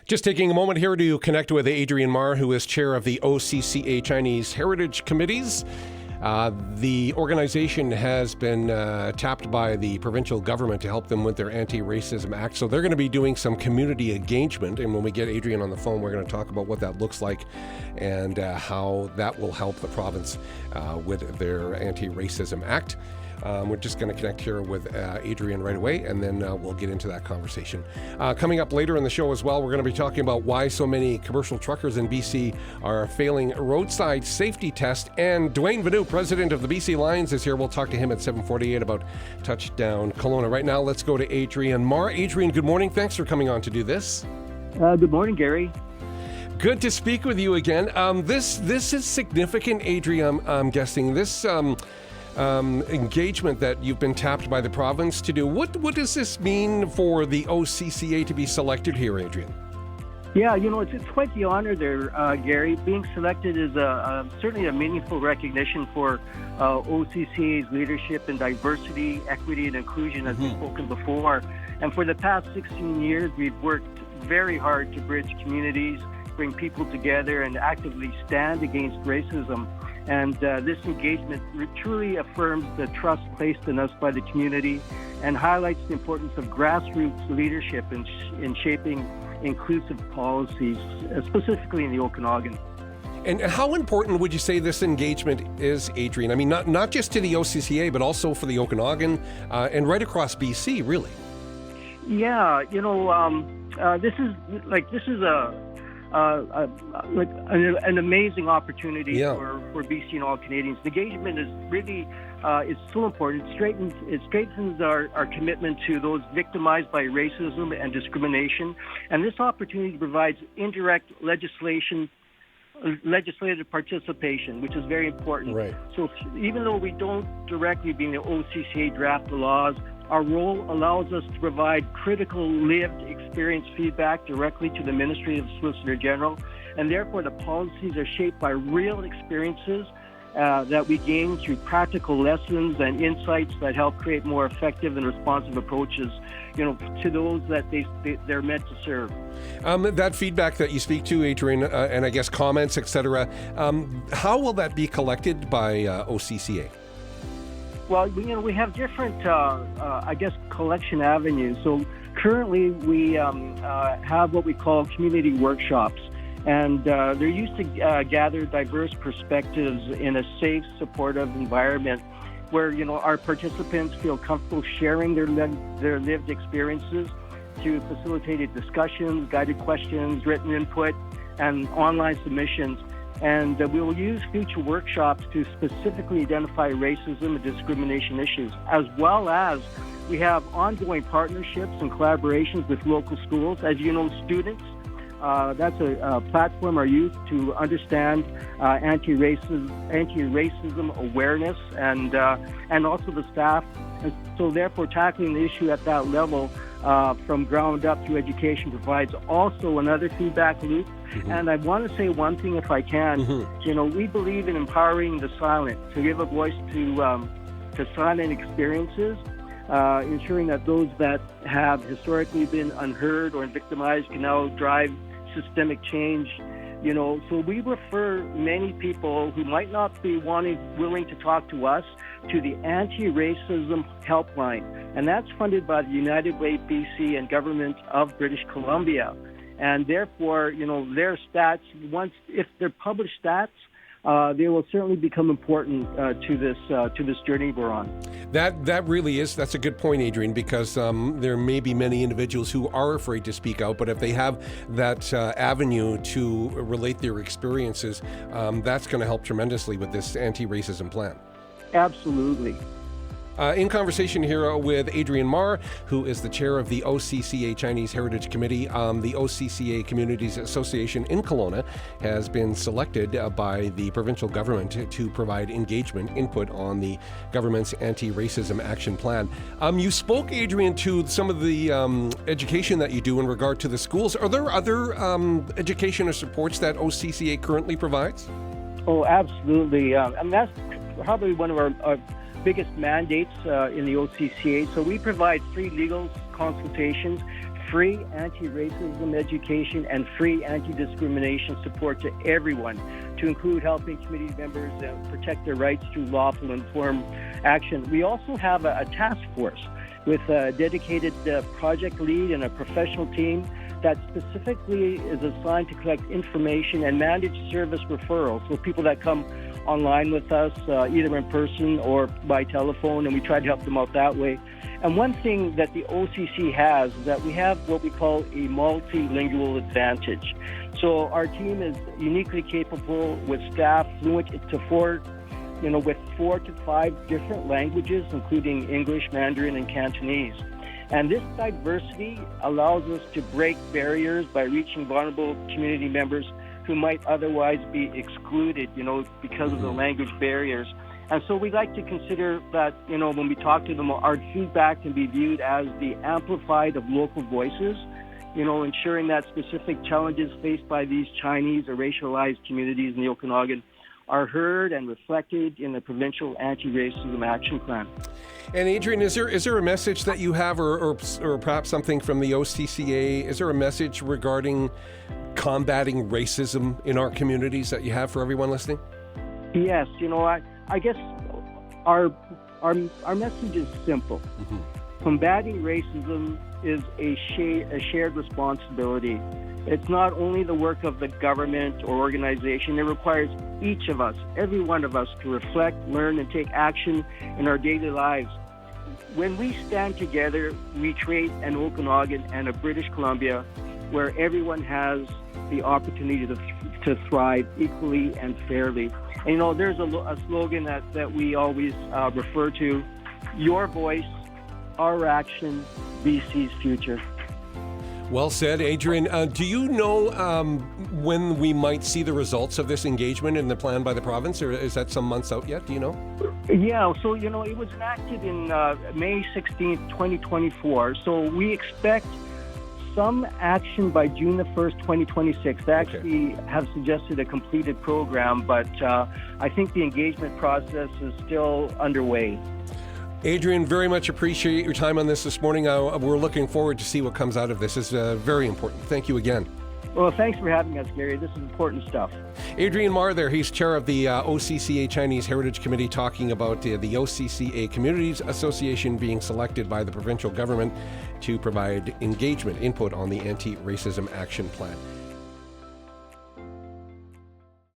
Just taking a moment here to connect with Adrian Marr, who is chair of the OCCA Chinese Heritage Committees. The organization has been tapped by the provincial government to help them with their Anti-Racism Act. So they're going to be doing some community engagement. And when we get Adrian on the phone, we're going to talk about what that looks like and how that will help the province with their Anti-Racism Act. We're just going to connect here with Adrian right away, and then we'll get into that conversation. Coming up later in the show as well, we're going to be talking about why so many commercial truckers in BC are failing roadside safety tests. And Dwayne Vanu, president of the BC Lions, is here. We'll talk to him at 7:48 about Touchdown Kelowna. Right now, let's go to Adrian Marr. Adrian, good morning. Thanks for coming on to do this. Good morning, Gary. Good to speak with you again. This is significant, Adrian. I'm guessing this engagement that you've been tapped by the province to do. What does this mean for the OCCA to be selected here, Adrian? Yeah, it's quite the honor there, Gary. Being selected is certainly a meaningful recognition for OCCA's leadership in diversity, equity, and inclusion, as we've spoken before. And for the past 16 years, we've worked very hard to bridge communities, bring people together, and actively stand against racism. And this engagement truly affirms the trust placed in us by the community and highlights the importance of grassroots leadership in shaping inclusive policies, specifically in the Okanagan. And how important would you say this engagement is, Adrian? I mean, not just to the OCCA, but also for the Okanagan and right across BC, really. Yeah, this is an amazing opportunity for BC and all Canadians. The engagement is really is so important. It strengthens our commitment to those victimized by racism and discrimination. And this opportunity provides indirect legislative participation, which is very important. Right. So even though we don't directly, being the OCCA, draft the laws, our role allows us to provide critical lived experience feedback directly to the Ministry of Solicitor General, and therefore the policies are shaped by real experiences that we gain through practical lessons and insights that help create more effective and responsive approaches, to those that they're meant to serve. That feedback that you speak to, Adrian, and I guess comments, etc., how will that be collected by OCCA? Well, we have different, collection avenues. So currently we have what we call community workshops, and they're used to gather diverse perspectives in a safe, supportive environment where, our participants feel comfortable sharing their lived experiences through facilitated discussions, guided questions, written input, and online submissions. And we will use future workshops to specifically identify racism and discrimination issues, as well as we have ongoing partnerships and collaborations with local schools. As you know, students, that's a platform are used to understand anti-racism awareness and also the staff. And so therefore tackling the issue at that level from ground up through education provides also another feedback loop. And I want to say one thing, if I can. We believe in empowering the silent, to give a voice to silent experiences, ensuring that those that have historically been unheard or victimized can now drive systemic change. So we refer many people who might not be willing to talk to us to the Anti-Racism Helpline, and that's funded by the United Way BC and Government of British Columbia. And therefore, their stats, if they're published stats, they will certainly become important to this journey we're on. That really is. That's a good point, Adrian, because there may be many individuals who are afraid to speak out, but if they have that avenue to relate their experiences, that's going to help tremendously with this anti-racism plan. Absolutely. In conversation here with Adrian Marr, who is the chair of the OCCA Chinese Heritage Committee. The OCCA Communities Association in Kelowna has been selected by the provincial government to provide engagement input on the government's anti-racism action plan. You spoke, Adrian, to some of the education that you do in regard to the schools. Are there other education or supports that OCCA currently provides? Oh, absolutely. And that's probably one of our biggest mandates in the OCCA. So we provide free legal consultations, free anti-racism education and free anti-discrimination support to everyone, to include helping committee members protect their rights through lawful informed action. We also have a task force with a dedicated project lead and a professional team that specifically is assigned to collect information and manage service referrals. So people that come online with us, either in person or by telephone, and we try to help them out that way. And one thing that the OCC has is that we have what we call a multilingual advantage. So our team is uniquely capable with staff fluent to with 4 to 5 different languages, including English, Mandarin, and Cantonese. And this diversity allows us to break barriers by reaching vulnerable community members who might otherwise be excluded, because of the language barriers. And so we like to consider that, when we talk to them, our feedback can be viewed as the amplified of local voices, ensuring that specific challenges faced by these Chinese or racialized communities in the Okanagan are heard and reflected in the provincial anti-racism action plan. And Adrian, is there a message that you have, or perhaps something from the OCCA? Is there a message regarding combating racism in our communities that you have for everyone listening? Yes, I guess our message is simple. Mm-hmm. Combating racism is a shared responsibility. It's not only the work of the government or organization. It requires each of us, every one of us, to reflect, learn, and take action in our daily lives. When we stand together, we create an Okanagan and a British Columbia where everyone has the opportunity to thrive equally and fairly. And there's a slogan that we always refer to: your voice, our action, BC's future. Well said, Adrian. Do you know when we might see the results of this engagement in the plan by the province, or is that some months out yet? Do you know? Yeah, so, it was enacted in May 16th, 2024. So we expect some action by June the 1st, 2026. They actually have suggested a completed program, but I think the engagement process is still underway. Adrian, very much appreciate your time on this morning. We're looking forward to see what comes out of this. It's very important. Thank you again. Well, thanks for having us, Gary. This is important stuff. Adrian Marr there. He's chair of the OCCA Chinese Heritage Committee, talking about the OCCA Communities Association being selected by the provincial government to provide engagement input on the anti-racism action plan.